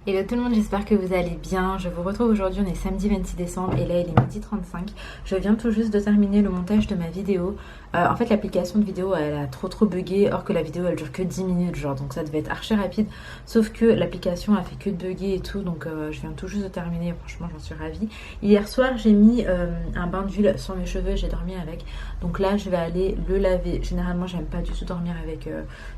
Hello tout le monde, j'espère que vous allez bien. Je vous retrouve aujourd'hui, on est samedi 26 décembre et là il est midi 35. Je viens tout juste de terminer le montage de ma vidéo. En fait l'application de vidéo elle a trop bugué, or que la vidéo elle dure que 10 minutes genre, donc ça devait être archi rapide. Sauf que l'application a fait que de bugger et tout, donc je viens tout juste de terminer, franchement j'en suis ravie. Hier soir j'ai mis un bain d'huile sur mes cheveux, j'ai dormi avec. Donc là je vais aller le laver. Généralement j'aime pas du tout dormir avec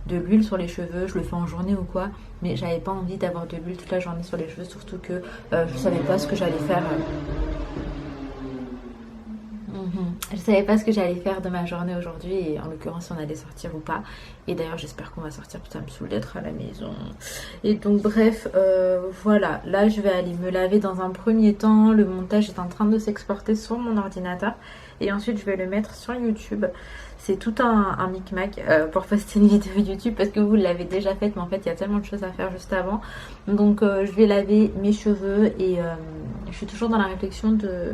de l'huile sur les cheveux, je le fais en journée ou quoi. Mais j'avais pas envie d'avoir de l'huile toute la journée sur les cheveux, surtout que je savais pas ce que j'allais faire. Je savais pas ce que j'allais faire de ma journée aujourd'hui et en l'occurrence si on allait sortir ou pas. Et d'ailleurs j'espère qu'on va sortir, putain ça me saoule d'être à la maison. Et donc bref, voilà, là je vais aller me laver dans un premier temps. Le montage est en train de s'exporter sur mon ordinateur et ensuite je vais le mettre sur YouTube. C'est tout un micmac pour poster une vidéo YouTube parce que vous l'avez déjà faite, mais en fait il y a tellement de choses à faire juste avant. Donc je vais laver mes cheveux et je suis toujours dans la réflexion de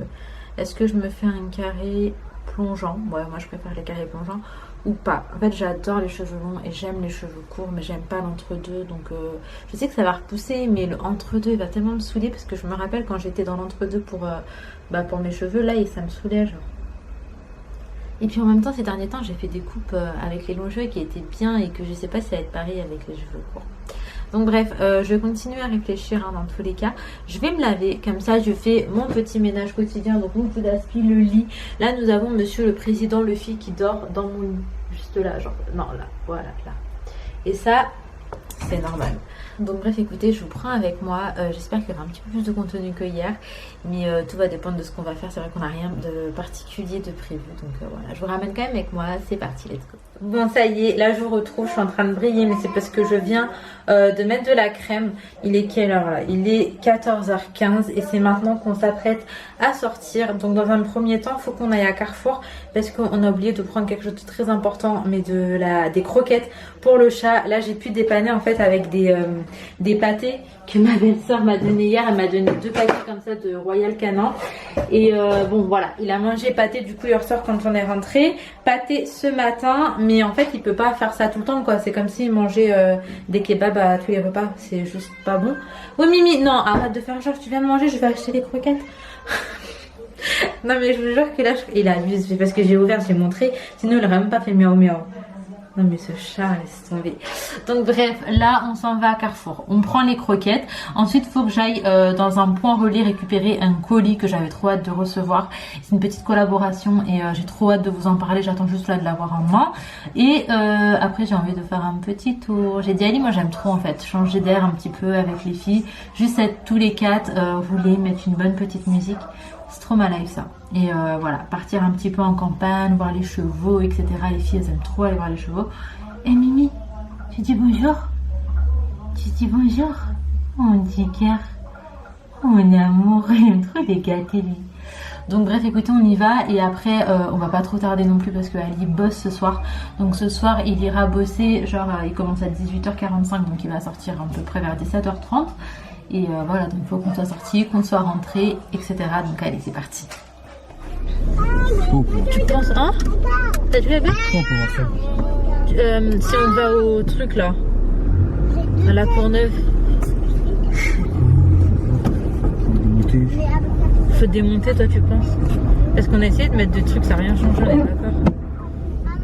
est-ce que je me fais un carré plongeant. Ouais, moi je préfère les carrés plongeants ou pas. En fait j'adore les cheveux longs et j'aime les cheveux courts, mais j'aime pas l'entre-deux. Donc je sais que ça va repousser, mais le entre-deux il va tellement me saouler parce que je me rappelle quand j'étais dans l'entre-deux pour mes cheveux là et ça me saoulait genre. Et puis en même temps ces derniers temps j'ai fait des coupes avec les longs cheveux qui étaient bien et que je sais pas si ça va être pareil avec les cheveux courts. Donc bref, je continue à réfléchir dans tous les cas. Je vais me laver, comme ça je fais mon petit ménage quotidien. Donc mon coup d'aspi, le lit. Là nous avons monsieur le président Luffy qui dort dans mon lit. Juste là, genre, non là, voilà, là. Et ça, c'est normal. Donc bref écoutez, je vous prends avec moi, j'espère qu'il y aura un petit peu plus de contenu que hier, mais tout va dépendre de ce qu'on va faire. C'est vrai qu'on n'a rien de particulier de prévu, donc voilà, je vous ramène quand même avec moi, c'est parti, let's go. Bon ça y est, là je vous retrouve, je suis en train de briller, mais c'est parce que je viens de mettre de la crème. Il est quelle heure là? Il est 14h15 et c'est maintenant qu'on s'apprête à sortir. Donc dans un premier temps, il faut qu'on aille à Carrefour parce qu'on a oublié de prendre quelque chose de très important, mais des croquettes pour le chat. Là j'ai pu dépanner en fait avec des pâtés que ma belle-sœur m'a donné hier. Elle m'a donné 2 paquets comme ça de Royal Canin. Et bon voilà, il a mangé pâté du coup hier soir quand on est rentré. Pâté ce matin, mais en fait il peut pas faire ça tout le temps quoi. C'est comme s'il mangeait des kebabs à tous les repas. C'est juste pas bon. Oh Mimi, non arrête de faire genre tu viens de manger, je vais acheter des croquettes. Non mais je vous jure que là il abuse parce que j'ai ouvert, j'ai montré. Sinon il aurait même pas fait miaou miaou. Non mais ce chat laisse tomber. Donc bref, là on s'en va à Carrefour. On prend les croquettes. Ensuite il faut que j'aille dans un point relais récupérer un colis que j'avais trop hâte de recevoir. C'est une petite collaboration et j'ai trop hâte de vous en parler. J'attends juste là de l'avoir en main. Et après j'ai envie de faire un petit tour. J'ai dit Ali, moi j'aime trop en fait changer d'air un petit peu avec les filles. Juste être tous les 4 rouler, mettre une bonne petite musique. C'est trop ma life ça. Et voilà, partir un petit peu en campagne, voir les chevaux, etc. Les filles elles aiment trop aller voir les chevaux. Et Mimi, tu dis bonjour? Tu dis bonjour? Oh mon petit cœur. Oh mon amour, il aime trop les gâter lui. Donc bref écoutez on y va et après on va pas trop tarder non plus parce que Ali bosse ce soir. Donc ce soir il ira bosser, genre il commence à 18h45 donc il va sortir à peu près vers 17h30. Et voilà, donc il faut qu'on soit sorti, qu'on soit rentré, etc. Donc allez, c'est parti. Tu penses, hein? T'as vu la si on va au truc là, à la Courneuve. Faut démonter, toi tu penses? Parce qu'on a essayé de mettre des trucs, ça n'a rien changé, on est d'accord.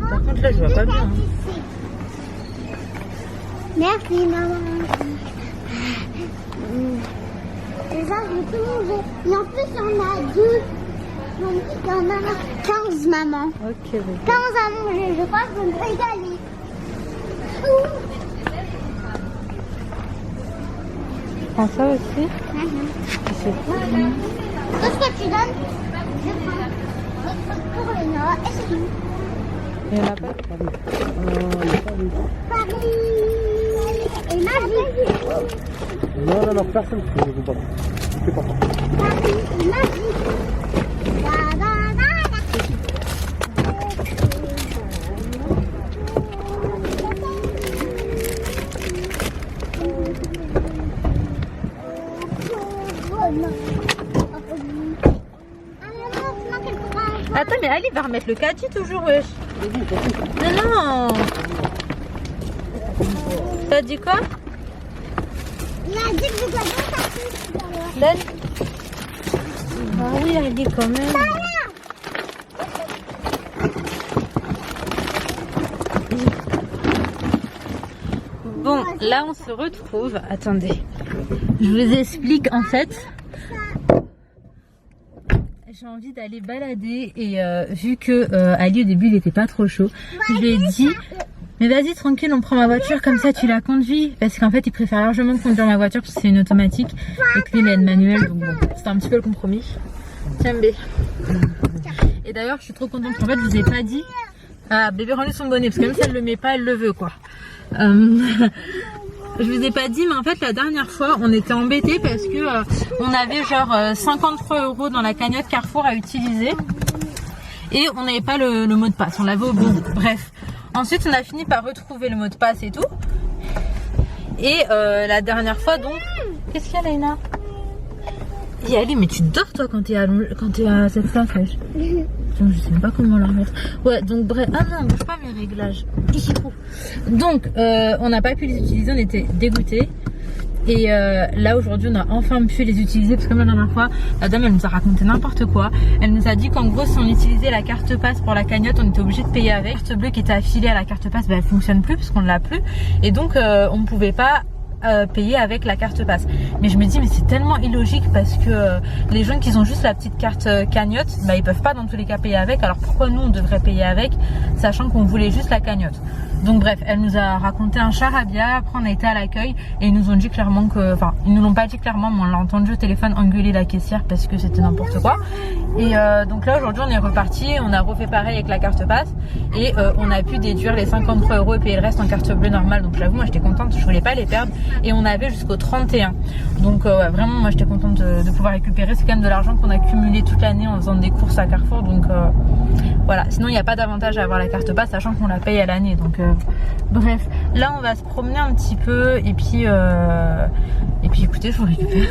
Par contre là, je vois pas bien. Hein. Merci maman. Déjà, je vais tout manger. Et en plus, il y en a 2. Donc, il y en a 15, maman. Ok, oui. 15 à manger. Je crois que je vais me régaler. Tu prends ça aussi? C'est cool. Tout ce que tu donnes, je prends. Pour les noix, et c'est tout. Il n'y en a pas? Paris et magique. Non, personne ne peut pas. C'est pas ça. Paris et magique. Da, da, da, da. Attends, mais Ali va remettre le caddie toujours, wesh. Non, non. T'as dit quoi? Il a dit que je dois pas partir tout à l'heure. Donne. Ah oui, allez quand même. Bon, là on se retrouve. Attendez, je vous explique en fait. J'ai envie d'aller balader et vu que Ali au début il était pas trop chaud, je lui ai dit mais vas-y tranquille, on prend ma voiture comme ça tu la conduis, parce qu'en fait il préfère largement conduire ma voiture parce que c'est une automatique et que lui il est manuel, donc bon, c'était un petit peu le compromis. Tiens B. Et d'ailleurs je suis trop contente, en fait je vous ai pas dit. Ah bébé rends-lui son bonnet parce que même si elle le met pas elle le veut quoi. Je vous ai pas dit, mais en fait la dernière fois on était embêtés parce que on avait genre 53 € dans la cagnotte Carrefour à utiliser et on n'avait pas le mot de passe, on l'avait au bout. Bref, ensuite on a fini par retrouver le mot de passe et tout. Et la dernière fois donc, qu'est-ce qu'il y a Léna? Ali, mais tu dors toi quand t'es à cette place, wesh. Donc, je sais même pas comment la remettre. Ouais, donc bref. Ah non, bouge pas mes réglages. Donc, on n'a pas pu les utiliser, on était dégoûtés. Et là aujourd'hui on a enfin pu les utiliser parce que comme la dernière fois la dame elle nous a raconté n'importe quoi. Elle nous a dit qu'en gros si on utilisait la carte passe pour la cagnotte on était obligé de payer avec. La carte bleue qui était affiliée à la carte passe elle fonctionne plus parce qu'on ne l'a plus. Et donc on ne pouvait pas payer avec la carte passe. Mais je me dis mais c'est tellement illogique parce que les gens qui ont juste la petite carte cagnotte ils peuvent pas dans tous les cas payer avec. Alors pourquoi nous on devrait payer avec sachant qu'on voulait juste la cagnotte. Donc bref, elle nous a raconté un charabia, après on a été à l'accueil et ils nous ont dit clairement que, enfin ils nous l'ont pas dit clairement mais on l'a entendu au téléphone engueuler la caissière parce que c'était n'importe quoi. Et donc là aujourd'hui on est reparti, on a refait pareil avec la carte passe et on a pu déduire les 53 € et payer le reste en carte bleue normale. Donc j'avoue moi j'étais contente, je voulais pas les perdre et on avait jusqu'au 31. Donc ouais, vraiment moi j'étais contente de pouvoir récupérer, c'est quand même de l'argent qu'on a cumulé toute l'année en faisant des courses à Carrefour. Donc voilà, sinon il n'y a pas d'avantage à avoir la carte passe sachant qu'on la paye à l'année. Donc bref, là on va se promener un petit peu et puis écoutez je vous récupère.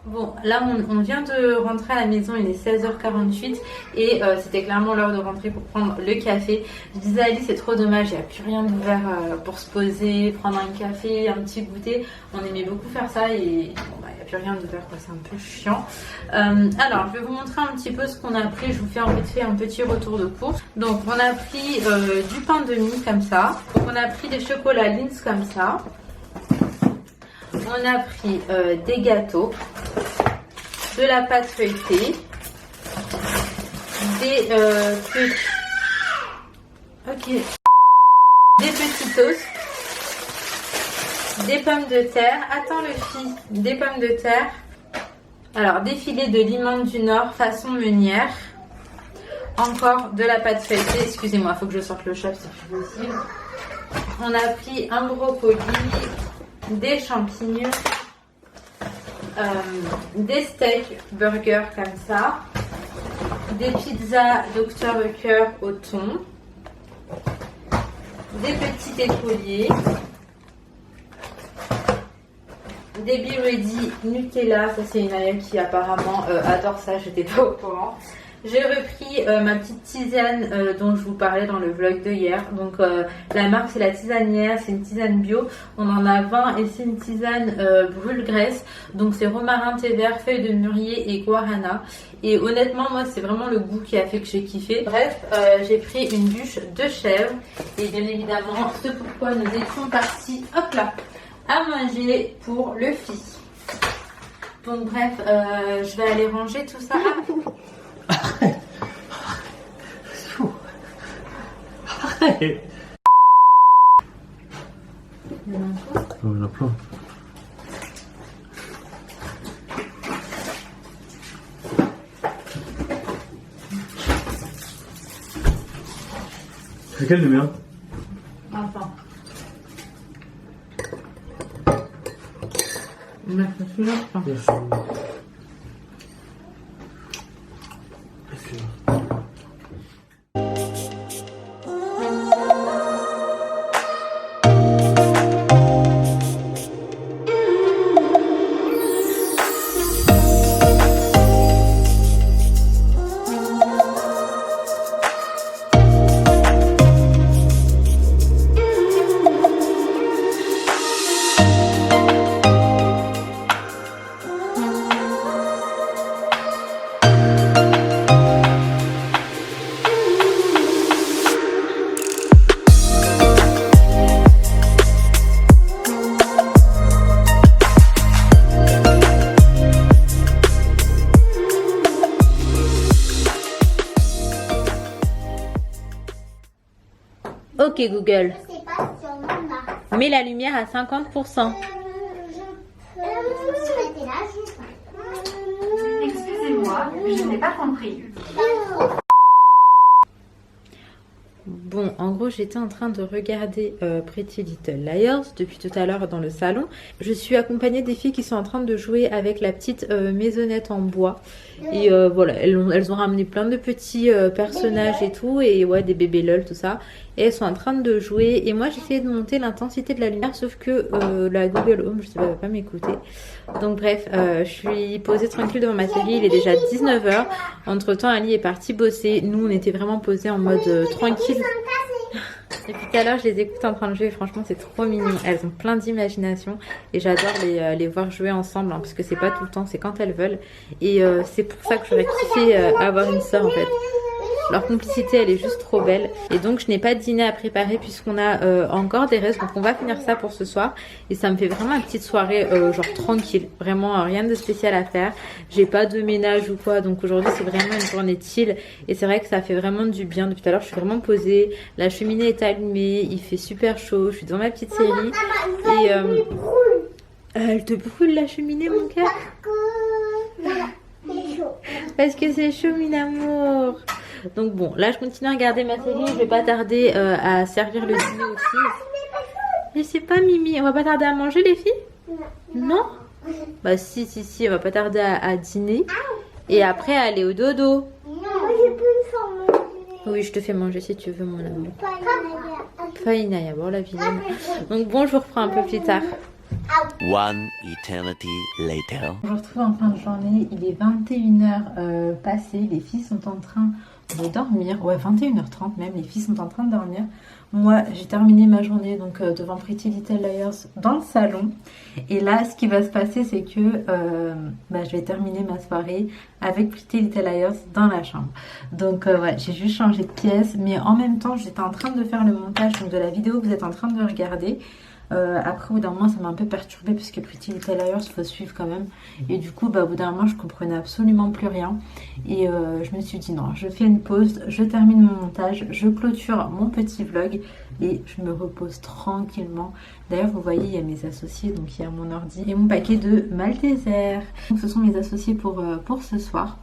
Bon, là on vient de rentrer à la maison, il est 16h48 et c'était clairement l'heure de rentrer pour prendre le café. Je disais à Ali c'est trop dommage, il n'y a plus rien d'ouvert pour se poser, prendre un café, un petit goûter. On aimait beaucoup faire ça et bon, il n'y a plus rien d'ouvert quoi, c'est un peu chiant. Alors je vais vous montrer un petit peu ce qu'on a pris, je vous fais en fait un petit retour de course. Donc on a pris du pain de mie comme ça, donc, on a pris des chocolats Lindt comme ça. On a pris des gâteaux, de la pâte feuilletée, des petits toasts, des pommes de terre. Attends le fille, des pommes de terre. Alors des filets de limon du Nord façon meunière. Encore de la pâte feuilletée. Excusez-moi, il faut que je sorte le chat, c'est plus possible. On a pris un brocoli, des champignons, des steaks burgers comme ça, des pizzas Dr Rucker au thon, des petits écoliers, des Be Ready Nutella, ça c'est une Aya qui apparemment adore ça, j'étais pas au courant. J'ai repris ma petite tisane dont je vous parlais dans le vlog de hier. Donc la marque c'est la tisanière, c'est une tisane bio. On en a 20 et c'est une tisane brûle-graisse. Donc c'est romarin, thé vert, feuilles de mûrier et guarana. Et honnêtement moi c'est vraiment le goût qui a fait que j'ai kiffé. Bref, j'ai pris une bûche de chèvre. Et bien évidemment ce pourquoi nous étions partis, hop là, à manger pour le fils. Donc bref, je vais aller ranger tout ça. Arrête. Arrête. Il y en a un peu. Il y en a plein. C'est quel le mien? Enfin. On a fait celui-là, je pense. Ok Google, Je sais pas, sûrement Mars. mets la lumière à 50%. Excusez-moi, je n'ai pas compris. Bon, en gros, j'étais en train de regarder Pretty Little Liars depuis tout à l'heure dans le salon. Je suis accompagnée des filles qui sont en train de jouer avec la petite maisonnette en bois. Et voilà, elles ont ramené plein de petits personnages et tout. Et ouais, des bébés LOL, tout ça. Et elles sont en train de jouer. Et moi, j'essayais de monter l'intensité de la lumière. Sauf que la Google Home, je sais pas, elle va pas m'écouter. Donc bref, je suis posée tranquille devant ma série. Il est déjà 19h. Entre temps, Ali est partie bosser. Nous, on était vraiment posés en mode tranquille. Depuis tout à l'heure, je les écoute en train de jouer. Franchement, c'est trop mignon. Elles ont plein d'imagination. Et j'adore les voir jouer ensemble. Hein, parce que c'est pas tout le temps, c'est quand elles veulent. Et c'est pour ça que j'aurais kiffé avoir une sœur en fait. Leur complicité, elle est juste trop belle. Et donc, je n'ai pas de dîner à préparer puisqu'on a encore des restes. Donc, on va finir ça pour ce soir. Et ça me fait vraiment une petite soirée genre tranquille. Vraiment, rien de spécial à faire. J'ai pas de ménage ou quoi. Donc, aujourd'hui, c'est vraiment une journée chill. Et c'est vrai que ça fait vraiment du bien. Depuis tout à l'heure, je suis vraiment posée. La cheminée est allumée. Il fait super chaud. Je suis dans ma petite série. Et elle te brûle la cheminée, mon cœur? Parce que c'est chaud, mon amour. Donc bon, là je continue à regarder ma série. Je vais pas tarder à servir le dîner aussi. Je sais pas, Mimi, on va pas tarder à manger les filles? Non. Bah si, on va pas tarder à dîner. Et après aller au dodo. Oui, je te fais manger si tu veux, mon amour. Pas Inaya, bon la vilaine. Donc bon, je vous reprends un peu plus tard. One eternity later. Je vous retrouve en fin de journée, il est 21h passé, les filles sont en train de dormir, ouais 21h30 même, les filles sont en train de dormir. Moi j'ai terminé ma journée donc devant Pretty Little Liars dans le salon. Et là ce qui va se passer c'est que je vais terminer ma soirée avec Pretty Little Liars dans la chambre. Donc ouais, j'ai juste changé de pièce, mais en même temps j'étais en train de faire le montage donc, de la vidéo que vous êtes en train de regarder. Après au bout d'un moment ça m'a un peu perturbée parce que Pretty Little Liars il faut suivre quand même. Et du coup au bout d'un moment je comprenais absolument plus rien. Et je me suis dit non, je fais une pause, je termine mon montage, je clôture mon petit vlog et je me repose tranquillement. D'ailleurs vous voyez il y a mes associés, donc il y a mon ordi et mon paquet de Malteser. Donc ce sont mes associés pour ce soir.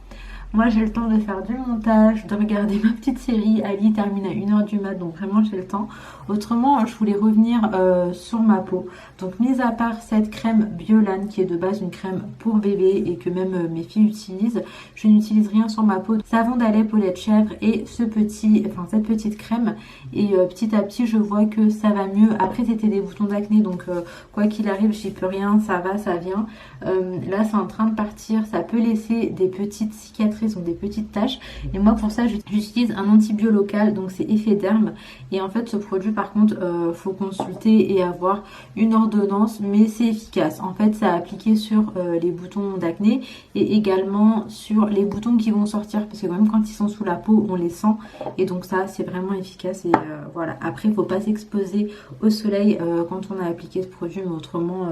Moi j'ai le temps de faire du montage, de regarder ma petite série. Ali termine à 1h du mat, donc vraiment j'ai le temps. Autrement je voulais revenir sur ma peau. Donc mis à part cette crème Biolan qui est de base une crème pour bébé et que même mes filles utilisent, je n'utilise rien sur ma peau. Savon d'Alep au lait de chèvre et cette petite crème. Et petit à petit je vois que ça va mieux. Après c'était des boutons d'acné, donc quoi qu'il arrive j'y peux rien, ça va, ça vient. Là c'est en train de partir, ça peut laisser des petites cicatrices, donc des petites taches. Et moi pour ça j'utilise un antibio local, donc c'est effet derme. Et en fait ce produit par contre faut consulter et avoir une ordonnance, mais c'est efficace. En fait ça a appliqué sur les boutons d'acné et également sur les boutons qui vont sortir, parce que même quand ils sont sous la peau on les sent. Et donc ça c'est vraiment efficace. Et voilà, après il faut pas s'exposer au soleil quand on a appliqué ce produit, mais autrement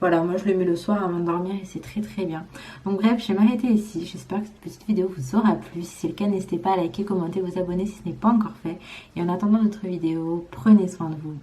Voilà, moi je le mets le soir avant de dormir et c'est très très bien. Donc bref, je vais m'arrêter ici. J'espère que cette petite vidéo vous aura plu. Si c'est le cas, n'hésitez pas à liker, commenter, vous abonner si ce n'est pas encore fait. Et en attendant notre vidéo, prenez soin de vous.